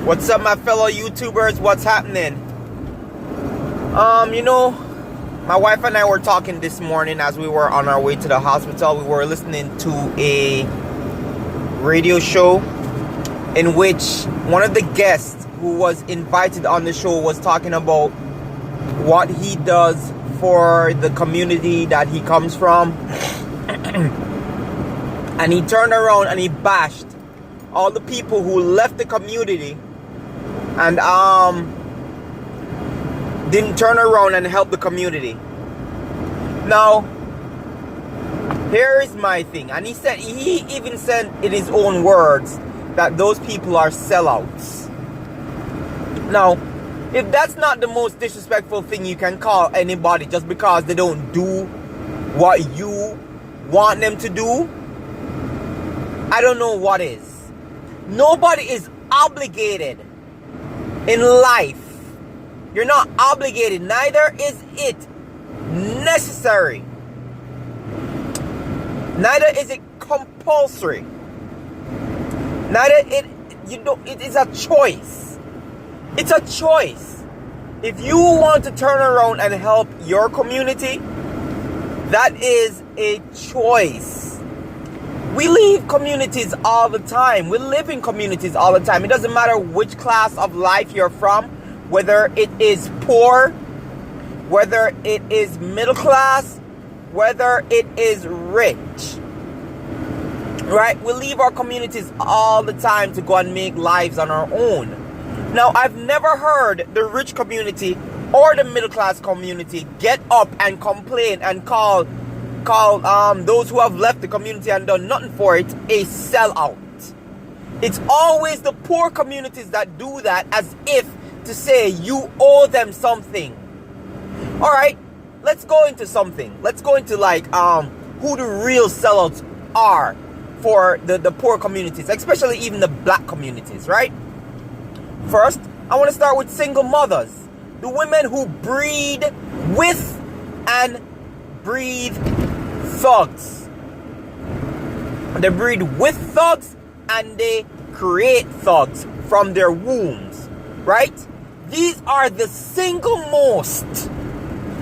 What's up, my fellow YouTubers? What's happening? My wife and I were talking this morning as we were on our way to the hospital. We were listening to a radio show in which one of the guests who was invited on the show was talking about what he does for the community that he comes from. And he turned around and he bashed all the people who left the community and didn't turn around and help the community. Now, here is my thing. And he even said in his own words that those people are sellouts. Now, if that's not the most disrespectful thing you can call anybody just because they don't do what you want them to do, I don't know what is. Nobody is obligated in life. You're not obligated. Neither is it necessary. Neither is it compulsory. It is a choice. It's a choice. If you want to turn around and help your community, that is a choice. We leave communities all the time. We live in communities all the time. It doesn't matter which class of life you're from, whether it is poor, whether it is middle class, whether it is rich. Right? We leave our communities all the time to go and make lives on our own. Now, I've never heard the rich community or the middle class community get up and complain and call those who have left the community and done nothing for it a sellout. It's always the poor communities that do that as if to say you owe them something. Alright, let's go into something. Let's go into who the real sellouts are for the poor communities, especially even the black communities, right? First, I want to start with single mothers. The women who breed with and breathe thugs. They breed with thugs and they create thugs from their wombs, right? These are the single most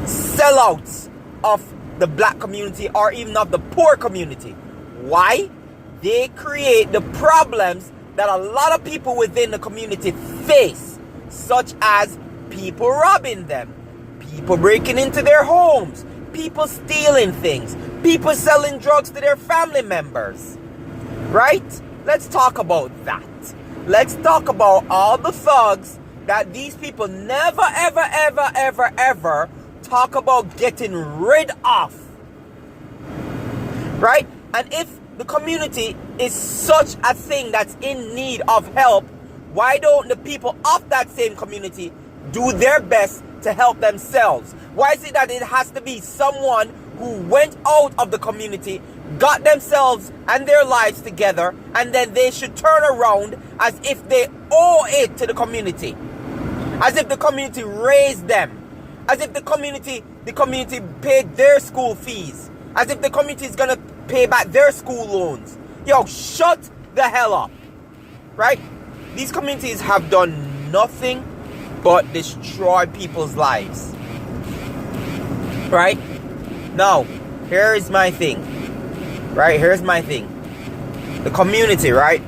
sellouts of the black community or even of the poor community. Why? They create the problems that a lot of people within the community face, such as people robbing them, people breaking into their homes, people stealing things, people selling drugs to their family members, right? Let's talk about that. Let's talk about all the thugs that these people never, ever, ever, ever, ever talk about getting rid of, right? And if the community is such a thing that's in need of help, why don't the people of that same community do their best to help themselves? Why is it that it has to be someone who went out of the community, got themselves and their lives together, and then they should turn around as if they owe it to the community? As if the community raised them. As if the community paid their school fees. As if the community is going to pay back their school loans. Yo, shut the hell up. Right? These communities have done nothing but destroy people's lives. Right? Now, here's my thing. Right? Here's my thing. The community, right?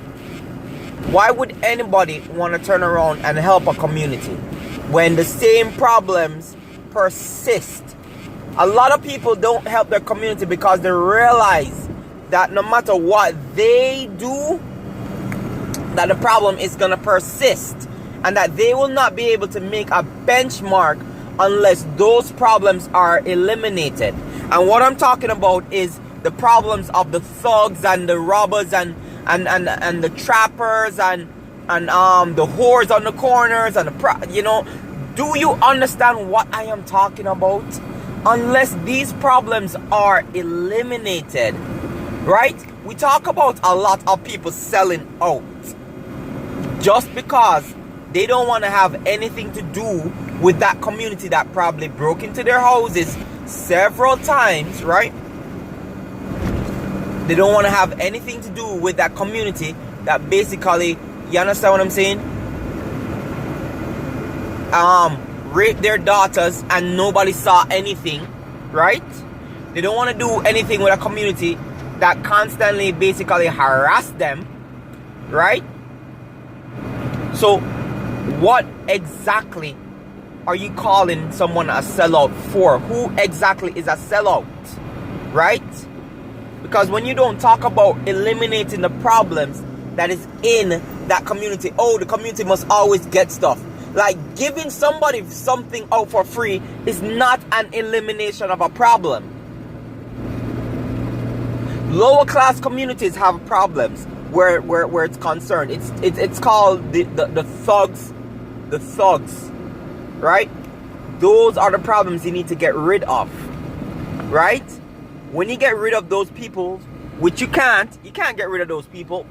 Why would anybody want to turn around and help a community when the same problems persist? A lot of people don't help their community because they realize that no matter what they do, that the problem is going to persist and that they will not be able to make a benchmark unless those problems are eliminated. And what I'm talking about is the problems of the thugs and the robbers and the trappers and the whores on the corners and do you understand what I am talking about? Unless these problems are eliminated, right? We talk about a lot of people selling out just because they don't want to have anything to do with that community that probably broke into their houses several times, right? They don't want to have anything to do with that community that basically, you understand what I'm saying? rape their daughters and nobody saw anything, right? They don't want to do anything with a community that constantly basically harass them, right? So what exactly are you calling someone a sellout for? Who exactly is a sellout, right? Because when you don't talk about eliminating the problems that is in that community, oh, the community must always get stuff. Like, giving somebody something out for free is not an elimination of a problem. Lower class communities have problems where it's concerned. It's called the thugs, right? Those are the problems you need to get rid of, right? When you get rid of those people, which you can't get rid of those people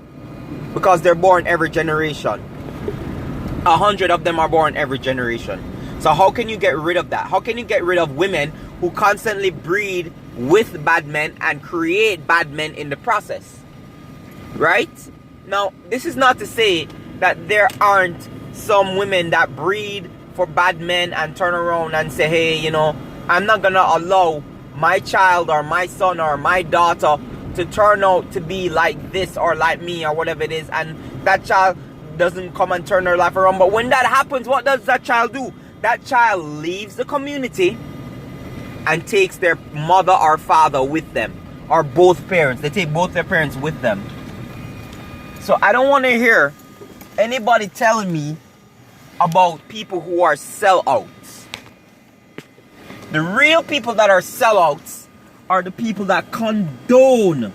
because they're born every generation. 100 of them are born every generation. So how can you get rid of that? How can you get rid of women who constantly breed with bad men and create bad men in the process? Right? Now, this is not to say that there aren't some women that breed for bad men and turn around and say, hey, you know, I'm not gonna allow my child or my son or my daughter to turn out to be like this or like me or whatever it is, and that child doesn't come and turn their life around. But when that happens, what does that child do? That child leaves the community and takes their mother or father with them, or both parents. They take both their parents with them. So I don't want to hear anybody telling me about people who are sellouts. The real people that are sellouts are the people that condone.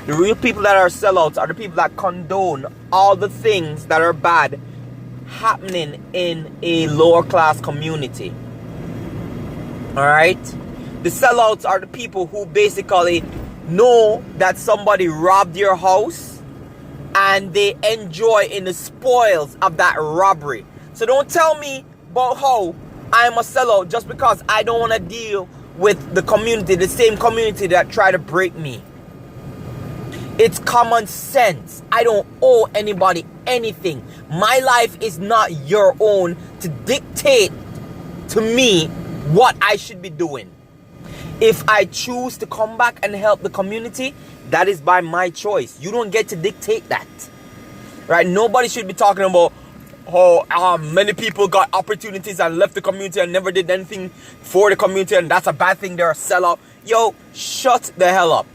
The real people that are sellouts are the people that condone all the things that are bad happening in a lower class community. Alright? The sellouts are the people who basically know that somebody robbed your house and they enjoy in the spoils of that robbery. So don't tell me about how I'm a sellout just because I don't want to deal with the community, the same community that try to break me. It's common sense. I don't owe anybody anything. My life is not your own to dictate to me what I should be doing. If I choose to come back and help the community, that is by my choice. You don't get to dictate that. Right? Nobody should be talking about how many people got opportunities and left the community and never did anything for the community, and that's a bad thing, they're a sellout. Yo, shut the hell up.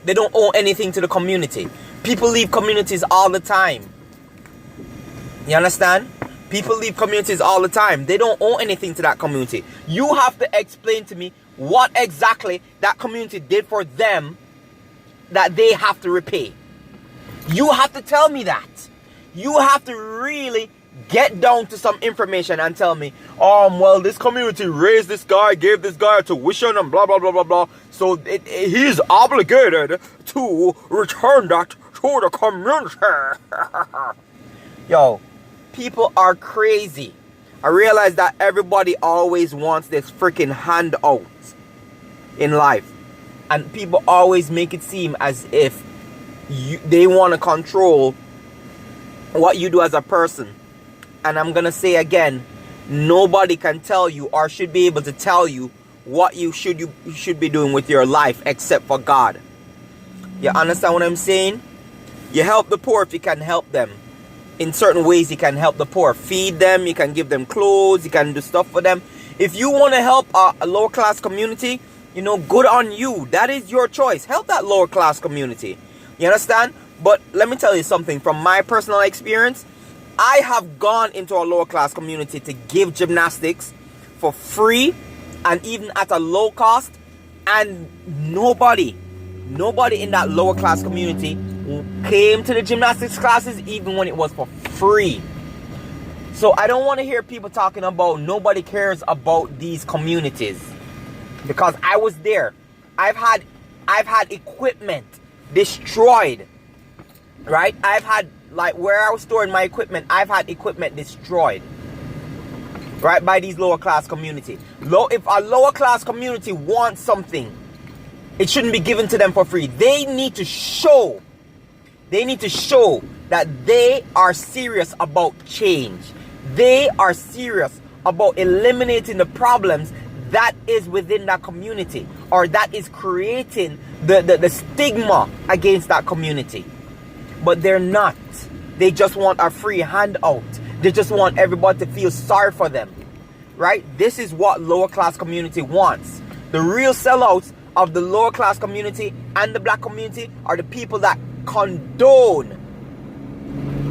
They don't owe anything to the community. People leave communities all the time. You understand? People leave communities all the time. They don't owe anything to that community. You have to explain to me what exactly that community did for them that they have to repay. You have to tell me that. You have to really get down to some information and tell me, well, this community raised this guy, gave this guy a tuition and blah, blah, blah, blah, blah. So he's obligated to return that to the community. Yo, people are crazy. I realize that everybody always wants this freaking handout in life. And people always make it seem as if they want to control what you do as a person. And I'm going to say again, nobody can tell you or should be able to tell you what you should be doing with your life except for God. You understand what I'm saying? You help the poor if you can help them. In certain ways, you can help the poor. Feed them, you can give them clothes, you can do stuff for them. If you want to help a lower class community, you know, good on you. That is your choice. Help that lower class community. You understand? But let me tell you something. From my personal experience, I have gone into a lower class community to give gymnastics for free and even at a low cost, and nobody in that lower class community came to the gymnastics classes even when it was for free. So I don't want to hear people talking about nobody cares about these communities, because I was there. I've had equipment destroyed, right? I've had, like, where I was storing my equipment, I've had equipment destroyed, right, by these lower class community. If a lower class community wants something, it shouldn't be given to them for free. They need to show They need to show that they are serious about change. They are serious about eliminating the problems that is within that community, or that is creating the stigma against that community. But they're not. They just want a free handout. They just want everybody to feel sorry for them. Right? This is what lower class community wants. The real sellouts of the lower class community and the black community are the people that condone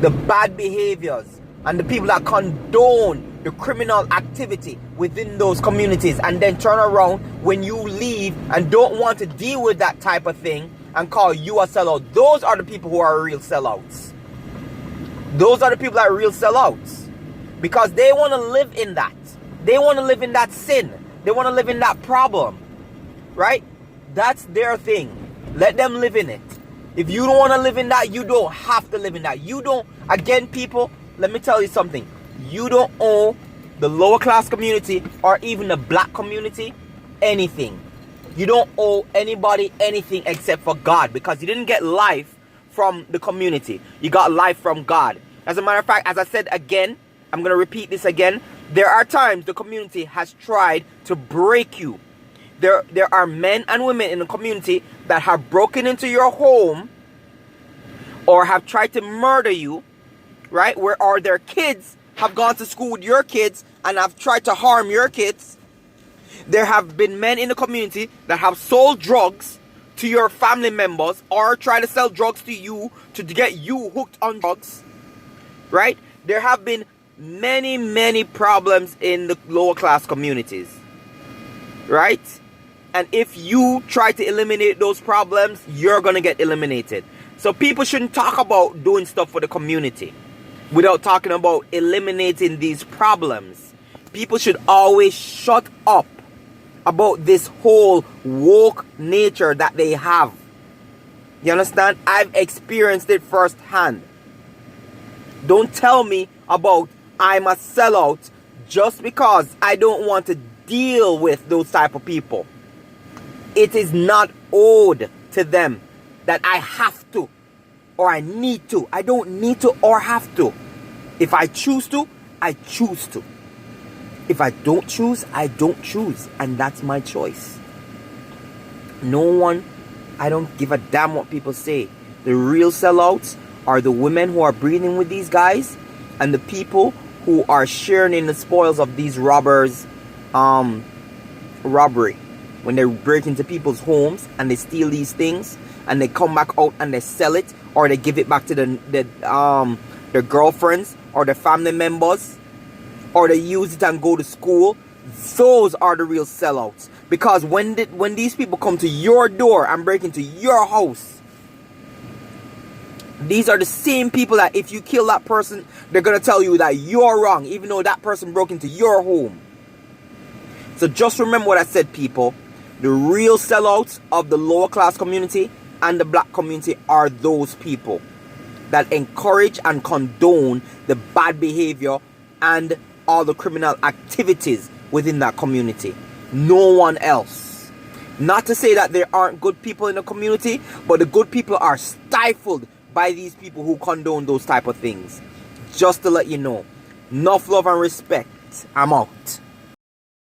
the bad behaviors and the people that condone the criminal activity within those communities, and then turn around when you leave and don't want to deal with that type of thing and call you a sellout. Those are the people who are real sellouts. Those are the people that are real sellouts, because they want to live in that. They want to live in that sin. They want to live in that problem. Right? That's their thing. Let them live in it. If you don't want to live in that, you don't have to live in that. You don't, again, people, let me tell you something. You don't owe the lower class community or even the black community anything. You don't owe anybody anything except for God, because you didn't get life from the community. You got life from God. As a matter of fact, as I said again, I'm going to repeat this again. There are times the community has tried to break you. There are men and women in the community that have broken into your home or have tried to murder you, right? Or their kids have gone to school with your kids and have tried to harm your kids. There have been men in the community that have sold drugs to your family members or try to sell drugs to you to get you hooked on drugs, right? There have been many problems in the lower class communities, right? And if you try to eliminate those problems, you're gonna get eliminated. So people shouldn't talk about doing stuff for the community without talking about eliminating these problems. People should always shut up about this whole woke nature that they have. You understand? I've experienced it firsthand. Don't tell me about I'm a sellout just because I don't want to deal with those type of people. It is not owed to them that I have to or I need to. I don't need to or have to. If I choose to, I choose to. If I don't choose, I don't choose. And that's my choice. I don't give a damn what people say. The real sellouts are the women who are breathing with these guys and the people who are sharing in the spoils of these robbers' robbery. When they break into people's homes and they steal these things and they come back out and they sell it, or they give it back to their girlfriends or their family members, or they use it and go to school. Those are the real sellouts. Because when these people come to your door and break into your house, these are the same people that if you kill that person, they're going to tell you that you're wrong, even though that person broke into your home. So just remember what I said, people. The real sellouts of the lower class community and the black community are those people that encourage and condone the bad behavior and all the criminal activities within that community. No one else. Not to say that there aren't good people in the community, but the good people are stifled by these people who condone those type of things. Just to let you know. Enough love and respect. I'm out.